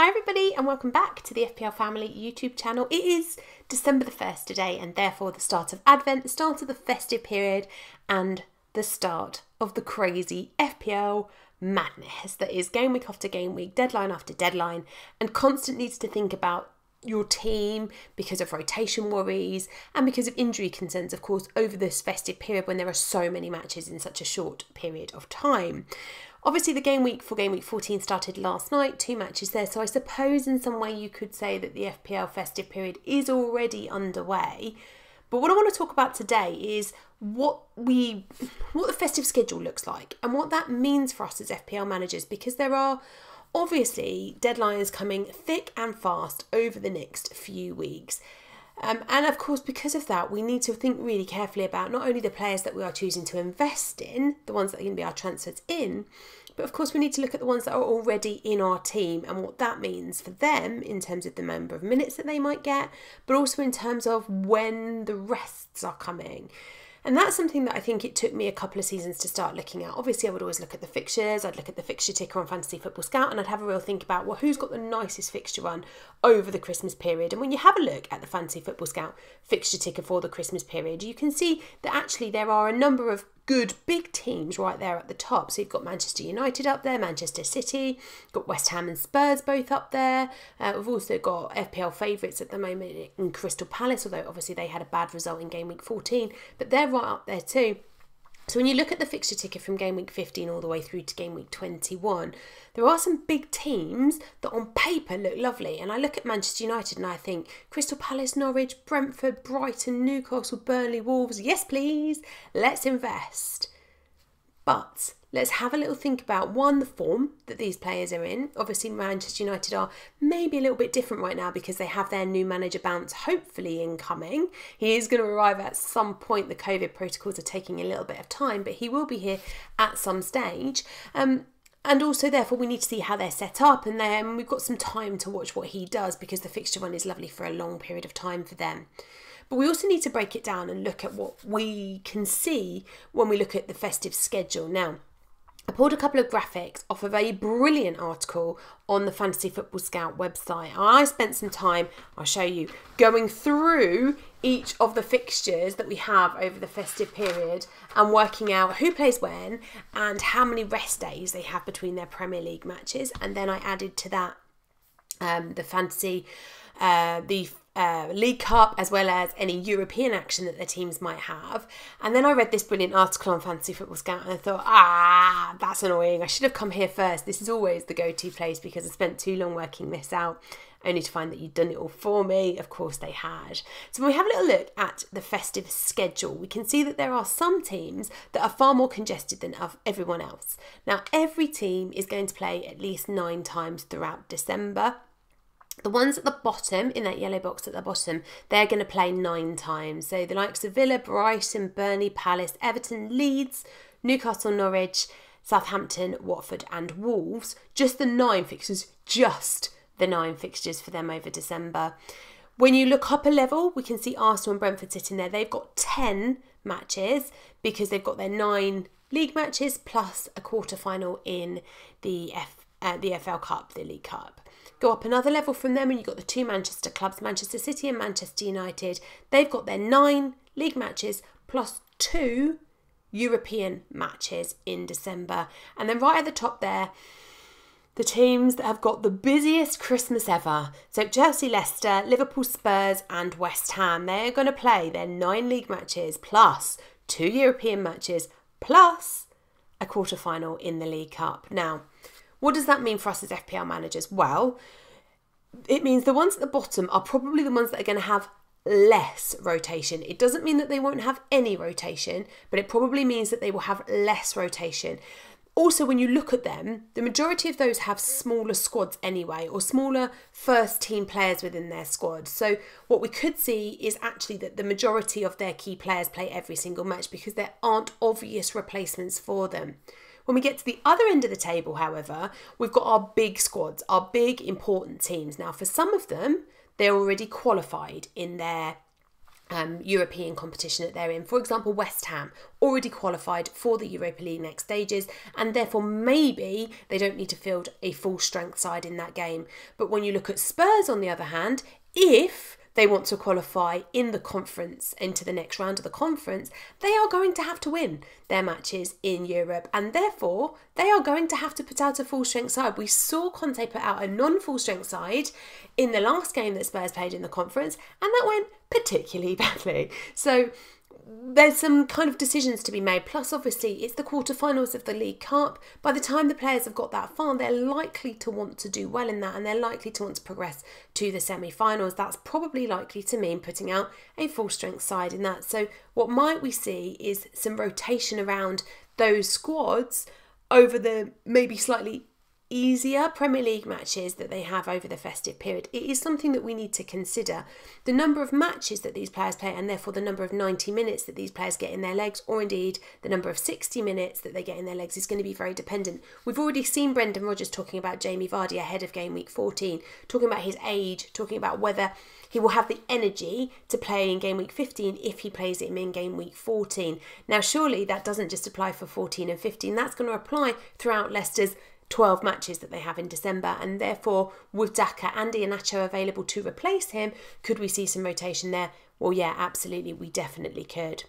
Hi everybody and welcome back to the FPL Family YouTube channel. It is December the 1st today and therefore the start of Advent, the start of the festive period and the start of the crazy FPL madness that is game week after game week, deadline after deadline, and constant needs to think about your team because of rotation worries and because of injury concerns, of course, over this festive period when there are so many matches in such a short period of time. Obviously, the game week for game week 14 started last night, 2 matches there, so I suppose in some way you could say that the FPL festive period is already underway. But what I want to talk about today is what the festive schedule looks like and what that means for us as FPL managers, because there are obviously deadlines coming thick and fast over the next few weeks. And of course, because of that, we need to think really carefully about not only the players that we are choosing to invest in, the ones that are going to be our transfers in, but of course we need to look at the ones that are already in our team and what that means for them in terms of the number of minutes that they might get, but also in terms of when the rests are coming. And that's something that I think it took me a couple of seasons to start looking at. Obviously, I would always look at the fixtures. I'd look at the fixture ticker on Fantasy Football Scout and I'd have a real think about, well, who's got the nicest fixture run over the Christmas period? And when you have a look at the Fantasy Football Scout fixture ticker for the Christmas period, you can see that actually there are a number of good big teams right there at the top. So you've got Manchester United up there, Manchester City, got West Ham and Spurs both up there. We've also got FPL favourites at the moment in Crystal Palace, although obviously they had a bad result in game week 14, but they're right up there too. So when you look at the fixture ticker from game week 15 all the way through to game week 21, there are some big teams that on paper look lovely. And I look at Manchester United and I think Crystal Palace, Norwich, Brentford, Brighton, Newcastle, Burnley, Wolves. Yes, please. Let's invest. But let's have a little think about, one, the form that these players are in. Obviously, Manchester United are maybe a little bit different right now because they have their new manager bounce hopefully incoming. He is going to arrive at some point. The COVID protocols are taking a little bit of time, but he will be here at some stage. And also, therefore, we need to see how they're set up. And then we've got some time to watch what he does because the fixture run is lovely for a long period of time for them. But we also need to break it down and look at what we can see when we look at the festive schedule. Now, I pulled a couple of graphics off of a brilliant article on the Fantasy Football Scout website. I spent some time, I'll show you, going through each of the fixtures that we have over the festive period and working out who plays when and how many rest days they have between their Premier League matches. And then I added to that the fantasy, League Cup, as well as any European action that their teams might have. And then I read this brilliant article on Fantasy Football Scout and I thought, that's annoying. I should have come here first. This is always the go-to place because I spent too long working this out, only to find that you'd done it all for me. Of course they had. So when we have a little look at the festive schedule, we can see that there are some teams that are far more congested than everyone else. Now, every team is going to play at least 9 times throughout December. The ones at the bottom, in that yellow box at the bottom, they're going to play 9 times. So the likes of Villa, Brighton, Burnley, Palace, Everton, Leeds, Newcastle, Norwich, Southampton, Watford and Wolves. Just the 9 fixtures, just the 9 fixtures for them over December. When you look up a level, we can see Arsenal and Brentford sitting there. They've got 10 matches because they've got their 9 league matches plus a quarter-final in the FL Cup, the League Cup. Go up another level from them and you've got the 2 Manchester clubs, Manchester City and Manchester United. They've got their 9 league matches plus 2 European matches in December. And then right at the top there, the teams that have got the busiest Christmas ever. So Chelsea, Leicester, Liverpool, Spurs and West Ham. They're going to play their 9 league matches plus 2 European matches plus a quarter-final in the League Cup. Now, what does that mean for us as FPL managers? Well, it means the ones at the bottom are probably the ones that are going to have less rotation. It doesn't mean that they won't have any rotation, but it probably means that they will have less rotation. Also, when you look at them, the majority of those have smaller squads anyway, or smaller first team players within their squad. So what we could see is actually that the majority of their key players play every single match because there aren't obvious replacements for them. When we get to the other end of the table, however, we've got our big squads, our big important teams. Now, for some of them, they're already qualified in their European competition that they're in. For example, West Ham already qualified for the Europa League next stages, and therefore maybe they don't need to field a full strength side in that game. But when you look at Spurs, on the other hand, if they want to qualify in the conference into the next round of the conference, they are going to have to win their matches in Europe, and therefore they are going to have to put out a full strength side. We saw Conte put out a non-full strength side in the last game that Spurs played in the conference, and that went particularly badly. So there's some kind of decisions to be made. Plus, obviously, it's the quarterfinals of the League Cup. By the time the players have got that far, they're likely to want to do well in that, and they're likely to want to progress to the semi-finals. That's probably likely to mean putting out a full-strength side in that. So what might we see is some rotation around those squads over the maybe slightly easier Premier League matches that they have over the festive period. It is something that we need to consider. The number of matches that these players play, and therefore the number of 90 minutes that these players get in their legs, or indeed the number of 60 minutes that they get in their legs, is going to be very dependent. We've already seen Brendan Rodgers talking about Jamie Vardy ahead of game week 14, talking about his age, talking about whether he will have the energy to play in game week 15 if he plays it in game week 14. Now, surely that doesn't just apply for 14 and 15. That's going to apply throughout Leicester's 12 matches that they have in December, and therefore with Daka and Iheanacho available to replace him, could we see some rotation there? Well, yeah, absolutely, we definitely could.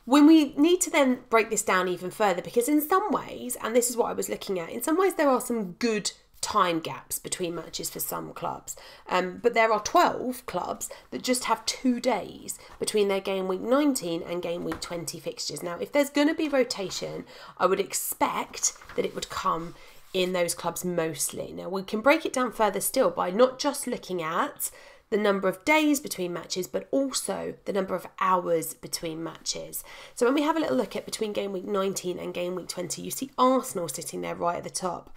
When we need to then break this down even further, because in some ways, and this is what I was looking at, in some ways there are some good time gaps between matches for some clubs, but there are 12 clubs that just have 2 days between their game week 19 and game week 20 fixtures. Now, if there's going to be rotation, I would expect that it would come in those clubs mostly. Now, we can break it down further still by not just looking at the number of days between matches, but also the number of hours between matches. So when we have a little look at between game week 19 and game week 20, you see Arsenal sitting there right at the top.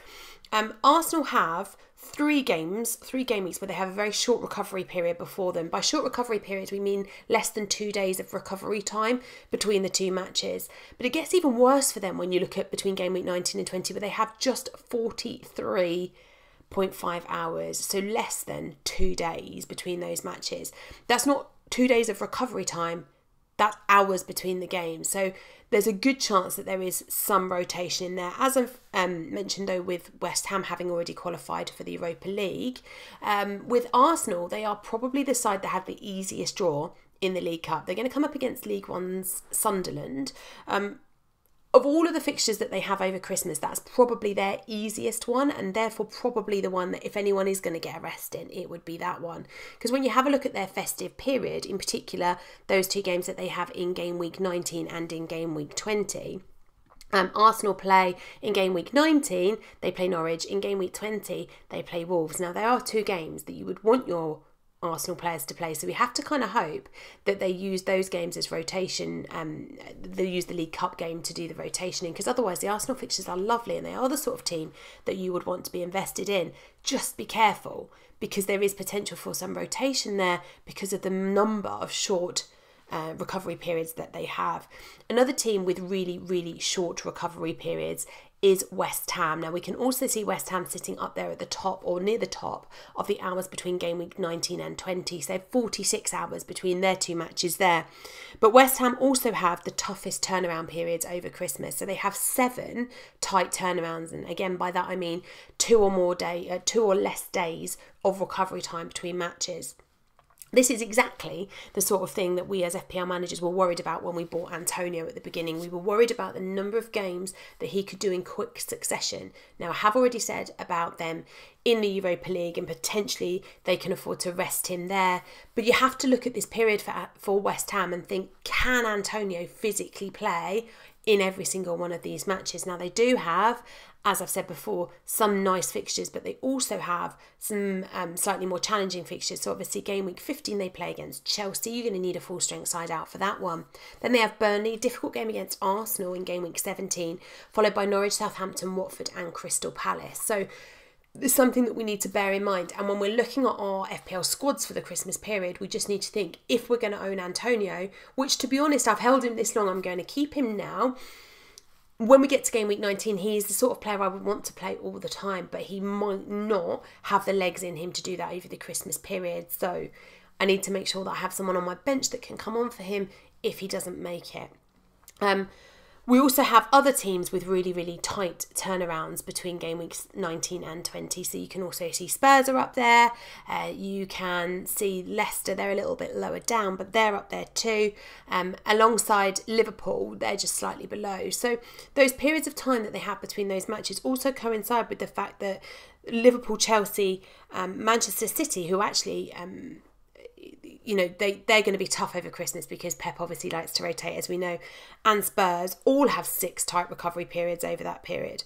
Arsenal have 3 game weeks where they have a very short recovery period before them. By short recovery period, we mean less than 2 days of recovery time between the 2 matches. But it gets even worse for them when you look at between game week 19 and 20, where they have just 43.5 hours, so less than 2 days between those matches. That's not 2 days of recovery time, that's hours between the games. So there's a good chance that there is some rotation in there. As I've mentioned, though, with West Ham having already qualified for the Europa League, with Arsenal, they are probably the side that had the easiest draw in the League Cup. They're going to come up against League One's Sunderland. Of all of the fixtures that they have over Christmas, that's probably their easiest one, and therefore probably the one that if anyone is going to get a rest in, it would be that one. Because when you have a look at their festive period, in particular, those 2 games that they have in game week 19 and in game week 20, Arsenal play in game week 19, they play Norwich. In game week 20, they play Wolves. Now, there are 2 games that you would want your Arsenal players to play, so we have to kind of hope that they use those games as rotation. They use the League Cup game to do the rotation in, because otherwise the Arsenal fixtures are lovely and they are the sort of team that you would want to be invested in. Just be careful, because there is potential for some rotation there because of the number of short recovery periods that they have. Another team with really, really short recovery periods is West Ham. Now, we can also see West Ham sitting up there at the top, or near the top, of the hours between game week 19 and 20. So 46 hours between their 2 matches there. But West Ham also have the toughest turnaround periods over Christmas. So they have 7 tight turnarounds. And again, by that I mean 2 or less days of recovery time between matches. This is exactly the sort of thing that we as FPL managers were worried about when we bought Antonio at the beginning. We were worried about the number of games that he could do in quick succession. Now, I have already said about them in the Europa League, and potentially they can afford to rest him there. But you have to look at this period for West Ham and think, can Antonio physically play in every single one of these matches? Now, they do have, as I've said before, some nice fixtures, but they also have some slightly more challenging fixtures. So obviously game week 15 they play against Chelsea. You're going to need a full strength side out for that one. Then they have Burnley, difficult game against Arsenal in game week 17, followed by Norwich, Southampton, Watford and Crystal Palace. So it's something that we need to bear in mind. And when we're looking at our FPL squads for the Christmas period, we just need to think, if we're going to own Antonio, which, to be honest, I've held him this long, I'm going to keep him now. When we get to game week 19, he is the sort of player I would want to play all the time, but he might not have the legs in him to do that over the Christmas period. So I need to make sure that I have someone on my bench that can come on for him if he doesn't make it. We also have other teams with really, really tight turnarounds between game weeks 19 and 20. So you can also see Spurs are up there. You can see Leicester, they're a little bit lower down, but they're up there too. Alongside Liverpool, they're just slightly below. So those periods of time that they have between those matches also coincide with the fact that Liverpool, Chelsea, Manchester City, who actually... they're going to be tough over Christmas because Pep obviously likes to rotate, as we know, and Spurs all have 6 tight recovery periods over that period.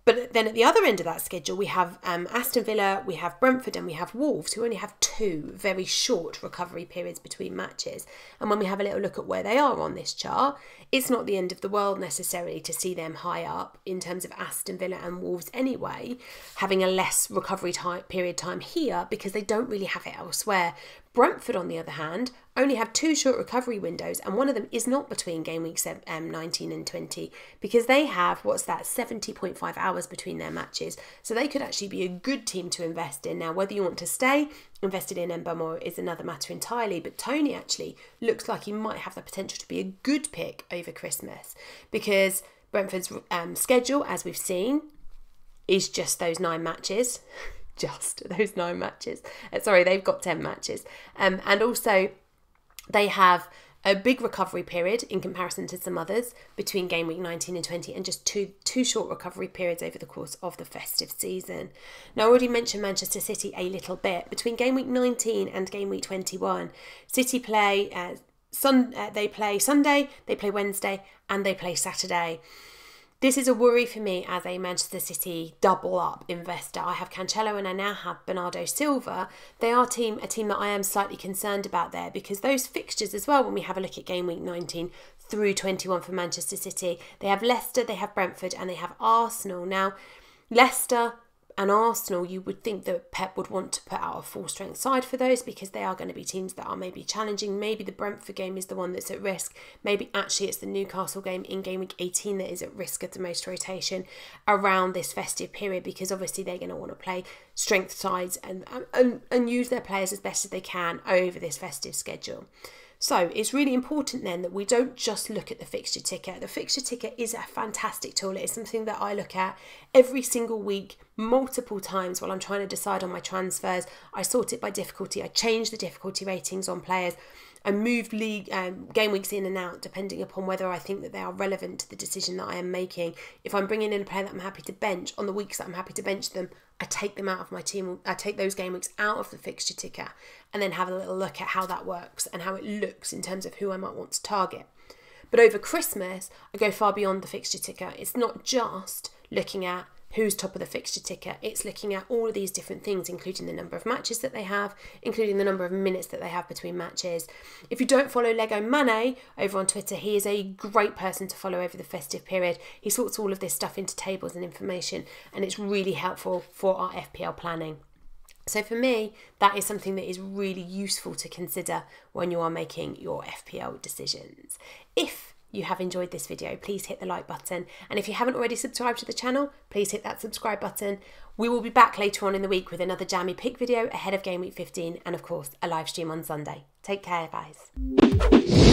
But then at the other end of that schedule, we have Aston Villa, we have Brentford, and we have Wolves, who only have 2 very short recovery periods between matches. And when we have a little look at where they are on this chart, it's not the end of the world necessarily to see them high up in terms of Aston Villa and Wolves anyway, having a less recovery period time here because they don't really have it elsewhere. Brentford, on the other hand, only have 2 short recovery windows, and one of them is not between game weeks 19 and 20 because they have, 70.5 hours between their matches. So they could actually be a good team to invest in. Now, whether you want to stay invested in Mbamo is another matter entirely, but Tony actually looks like he might have the potential to be a good pick over Christmas because Brentford's schedule, as we've seen, is just those 9 matches. Just those 9 matches. Sorry, they've got 10 matches. And also they have a big recovery period in comparison to some others between game week 19 and 20 and just two short recovery periods over the course of the festive season. Now, I already mentioned Manchester City a little bit. Between game week 19 and game week 21, City play they play Sunday, they play Wednesday, and they play Saturday. This is a worry for me as a Manchester City double up investor. I have Cancelo and I now have Bernardo Silva. They are a team that I am slightly concerned about there because those fixtures as well, when we have a look at game week 19 through 21 for Manchester City, they have Leicester, they have Brentford, and they have Arsenal. Now, Leicester and Arsenal, you would think that Pep would want to put out a full strength side for those because they are going to be teams that are maybe challenging. Maybe the Brentford game is the one that's at risk. Maybe actually it's the Newcastle game in game week 18 that is at risk of the most rotation around this festive period because obviously they're going to want to play strength sides and use their players as best as they can over this festive schedule. So it's really important then that we don't just look at the fixture ticker. The fixture ticker is a fantastic tool. It's something that I look at every single week, multiple times while I'm trying to decide on my transfers. I sort it by difficulty. I change the difficulty ratings on players. I move game weeks in and out depending upon whether I think that they are relevant to the decision that I am making. If I'm bringing in a player that I'm happy to bench, on the weeks that I'm happy to bench them, I take them out of my team. I take those game weeks out of the fixture ticker and then have a little look at how that works and how it looks in terms of who I might want to target. But over Christmas, I go far beyond the fixture ticker. It's not just looking at who's top of the fixture ticker. It's looking at all of these different things, including the number of matches that they have, including the number of minutes that they have between matches. If you don't follow Lego Mane over on Twitter, he is a great person to follow over the festive period. He sorts all of this stuff into tables and information, and it's really helpful for our FPL planning. So for me, that is something that is really useful to consider when you are making your FPL decisions. If you have enjoyed this video, please hit the like button. And if you haven't already subscribed to the channel, please hit that subscribe button. We will be back later on in the week with another jammy pick video ahead of game week 15 and of course a live stream on Sunday. Take care, guys.